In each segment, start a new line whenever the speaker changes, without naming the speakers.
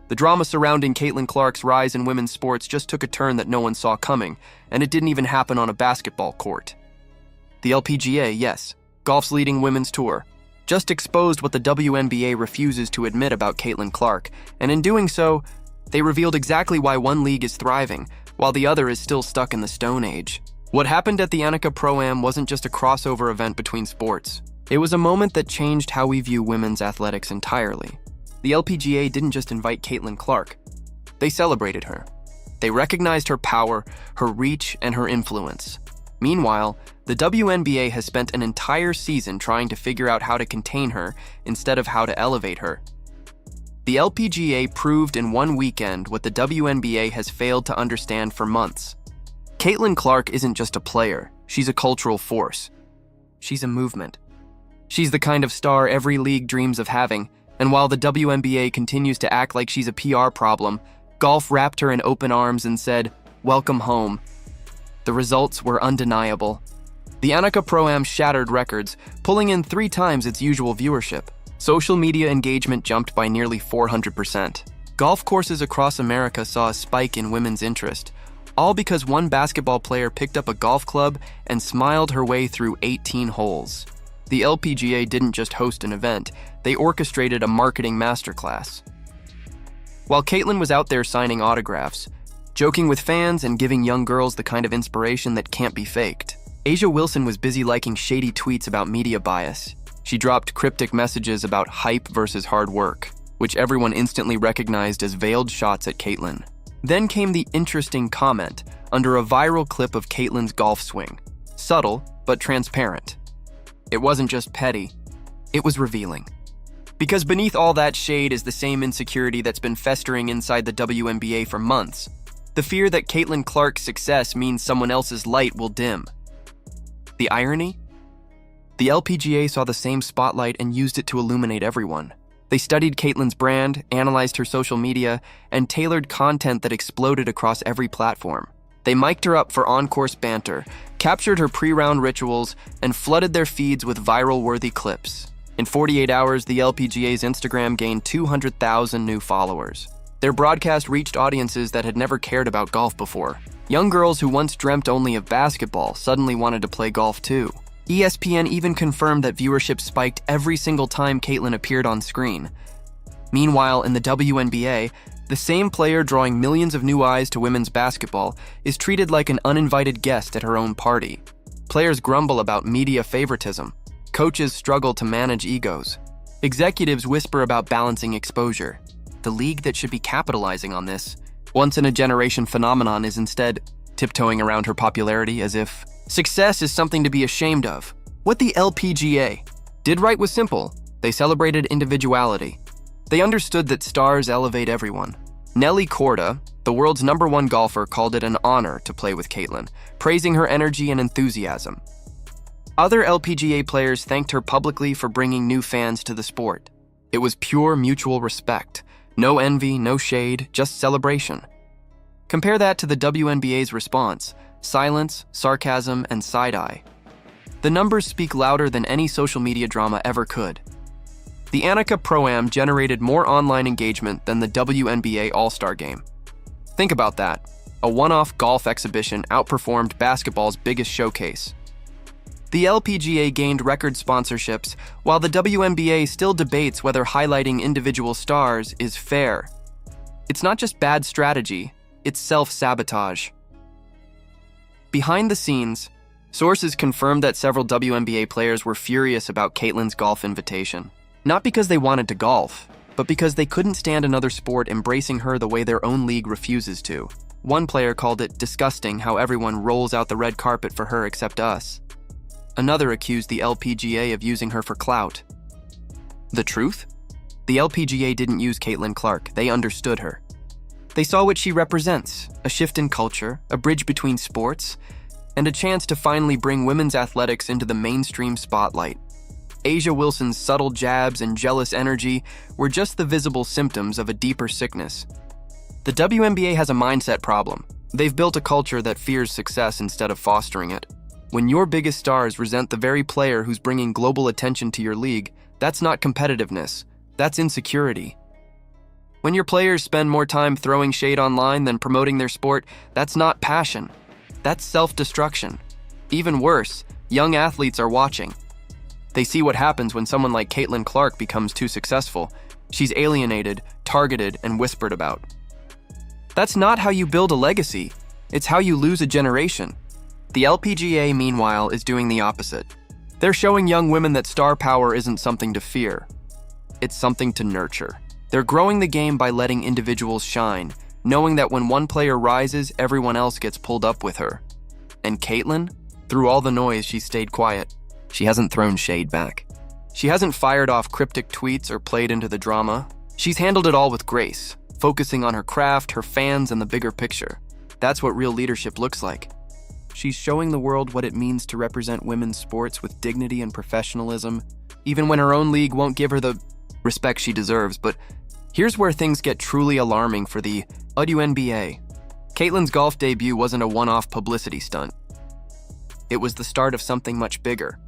The drama surrounding Caitlin Clark's rise in women's sports just took a turn that no one saw coming, and it didn't even happen on a basketball court. The LPGA, yes, golf's leading women's tour, just exposed what the WNBA refuses to admit about Caitlin Clark, and in doing so, they revealed exactly why one league is thriving, while the other is still stuck in the Stone Age. What happened at the Anakah ProAm wasn't just a crossover event between sports. It was a moment that changed how we view women's athletics entirely. The LPGA didn't just invite Caitlin Clark. They celebrated her. They recognized her power, her reach, and her influence. Meanwhile, the WNBA has spent an entire season trying to figure out how to contain her instead of how to elevate her. The LPGA proved in one weekend what the WNBA has failed to understand for months. Caitlin Clark isn't just a player, she's a cultural force. She's a movement. She's the kind of star every league dreams of having, and while the WNBA continues to act like she's a PR problem, golf wrapped her in open arms and said, "Welcome home." The results were undeniable. The Anakah ProAm shattered records, pulling in 3 times its usual viewership. Social media engagement jumped by nearly 400%. Golf courses across America saw a spike in women's interest, all because one basketball player picked up a golf club and smiled her way through 18 holes. The LPGA didn't just host an event, they orchestrated a marketing masterclass. While Caitlin was out there signing autographs, joking with fans and giving young girls the kind of inspiration that can't be faked, A'ja Wilson was busy liking shady tweets about media bias. She dropped cryptic messages about hype versus hard work, which everyone instantly recognized as veiled shots at Caitlin. Then came the interesting comment under a viral clip of Caitlin's golf swing. Subtle, but transparent. It wasn't just petty, it was revealing. Because beneath all that shade is the same insecurity that's been festering inside the WNBA for months. The fear that Caitlin Clark's success means someone else's light will dim. The irony? The LPGA saw the same spotlight and used it to illuminate everyone. They studied Caitlin's brand, analyzed her social media, and tailored content that exploded across every platform. They mic'd her up for on-course banter, captured her pre-round rituals, and flooded their feeds with viral-worthy clips. In 48 hours, the LPGA's Instagram gained 200,000 new followers. Their broadcast reached audiences that had never cared about golf before. Young girls who once dreamt only of basketball suddenly wanted to play golf too. ESPN even confirmed that viewership spiked every single time Caitlin appeared on screen. Meanwhile, in the WNBA, the same player drawing millions of new eyes to women's basketball is treated like an uninvited guest at her own party. Players grumble about media favoritism. Coaches struggle to manage egos. Executives whisper about balancing exposure. The league that should be capitalizing on this once-in-a-generation phenomenon is instead tiptoeing around her popularity as if success is something to be ashamed of. What the LPGA did right was simple. They celebrated individuality. They understood that stars elevate everyone. Nelly Korda, the world's #1 golfer, called it an honor to play with Caitlin, praising her energy and enthusiasm. Other LPGA players thanked her publicly for bringing new fans to the sport. It was pure mutual respect. No envy, no shade, just celebration. Compare that to the WNBA's response: silence, sarcasm, and side-eye. The numbers speak louder than any social media drama ever could. The Anakah ProAm generated more online engagement than the WNBA All-Star Game. Think about that. A one-off golf exhibition outperformed basketball's biggest showcase. The LPGA gained record sponsorships, while the WNBA still debates whether highlighting individual stars is fair. It's not just bad strategy, it's self-sabotage. Behind the scenes, sources confirmed that several WNBA players were furious about Caitlin's golf invitation. Not because they wanted to golf, but because they couldn't stand another sport embracing her the way their own league refuses to. One player called it disgusting how everyone rolls out the red carpet for her except us. Another accused the LPGA of using her for clout. The truth? The LPGA didn't use Caitlin Clark, they understood her. They saw what she represents, a shift in culture, a bridge between sports, and a chance to finally bring women's athletics into the mainstream spotlight. A'ja Wilson's subtle jabs and jealous energy were just the visible symptoms of a deeper sickness. The WNBA has a mindset problem. They've built a culture that fears success instead of fostering it. When your biggest stars resent the very player who's bringing global attention to your league, that's not competitiveness, that's insecurity. When your players spend more time throwing shade online than promoting their sport, that's not passion. That's self-destruction. Even worse, young athletes are watching. They see what happens when someone like Caitlin Clark becomes too successful. She's alienated, targeted, and whispered about. That's not how you build a legacy. It's how you lose a generation. The LPGA, meanwhile, is doing the opposite. They're showing young women that star power isn't something to fear. It's something to nurture. They're growing the game by letting individuals shine, knowing that when one player rises, everyone else gets pulled up with her. And Caitlin? Through all the noise, she stayed quiet. She hasn't thrown shade back. She hasn't fired off cryptic tweets or played into the drama. She's handled it all with grace, focusing on her craft, her fans, and the bigger picture. That's what real leadership looks like. She's showing the world what it means to represent women's sports with dignity and professionalism, even when her own league won't give her the respect she deserves. But here's where things get truly alarming for the WNBA. Caitlin's golf debut wasn't a one-off publicity stunt. It was the start of something much bigger.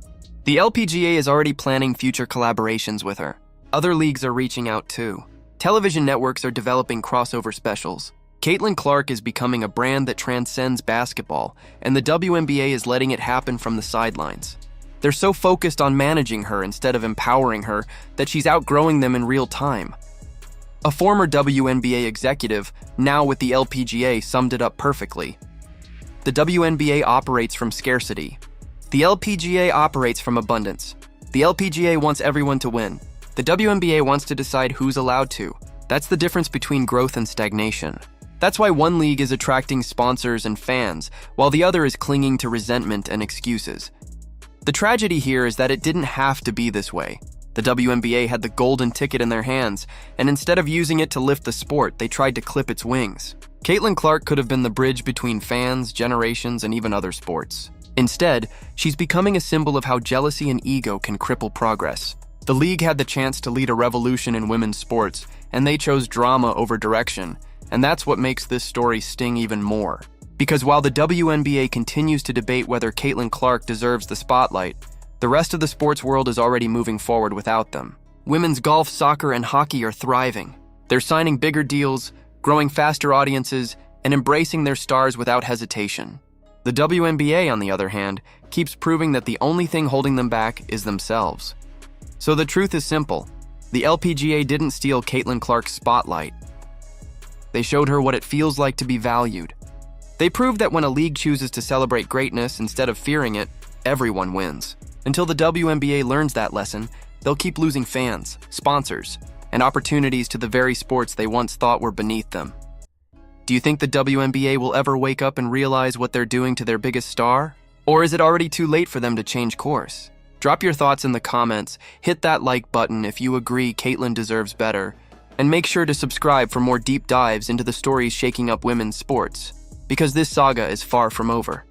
The LPGA is already planning future collaborations with her. Other leagues are reaching out too. Television networks are developing crossover specials. Caitlin Clark is becoming a brand that transcends basketball, and the WNBA is letting it happen from the sidelines. They're so focused on managing her instead of empowering her that she's outgrowing them in real time. A former WNBA executive, now with the LPGA, summed it up perfectly. The WNBA operates from scarcity. The LPGA operates from abundance. The LPGA wants everyone to win. The WNBA wants to decide who's allowed to. That's the difference between growth and stagnation. That's why one league is attracting sponsors and fans, while the other is clinging to resentment and excuses. The tragedy here is that it didn't have to be this way. The WNBA had the golden ticket in their hands, and instead of using it to lift the sport, they tried to clip its wings. Caitlin Clark could have been the bridge between fans, generations, and even other sports. Instead, she's becoming a symbol of how jealousy and ego can cripple progress. The league had the chance to lead a revolution in women's sports, and they chose drama over direction. And that's what makes this story sting even more. Because while the WNBA continues to debate whether Caitlin Clark deserves the spotlight, the rest of the sports world is already moving forward without them. Women's golf, soccer, and hockey are thriving. They're signing bigger deals, growing faster audiences, and embracing their stars without hesitation. The WNBA, on the other hand, keeps proving that the only thing holding them back is themselves. So the truth is simple. The LPGA didn't steal Caitlin Clark's spotlight. They showed her what it feels like to be valued. They proved that when a league chooses to celebrate greatness instead of fearing it, everyone wins. Until the WNBA learns that lesson, they'll keep losing fans, sponsors, and opportunities to the very sports they once thought were beneath them. Do you think the WNBA will ever wake up and realize what they're doing to their biggest star? Or is it already too late for them to change course? Drop your thoughts in the comments, hit that like button if you agree Caitlin deserves better, and make sure to subscribe for more deep dives into the stories shaking up women's sports, because this saga is far from over.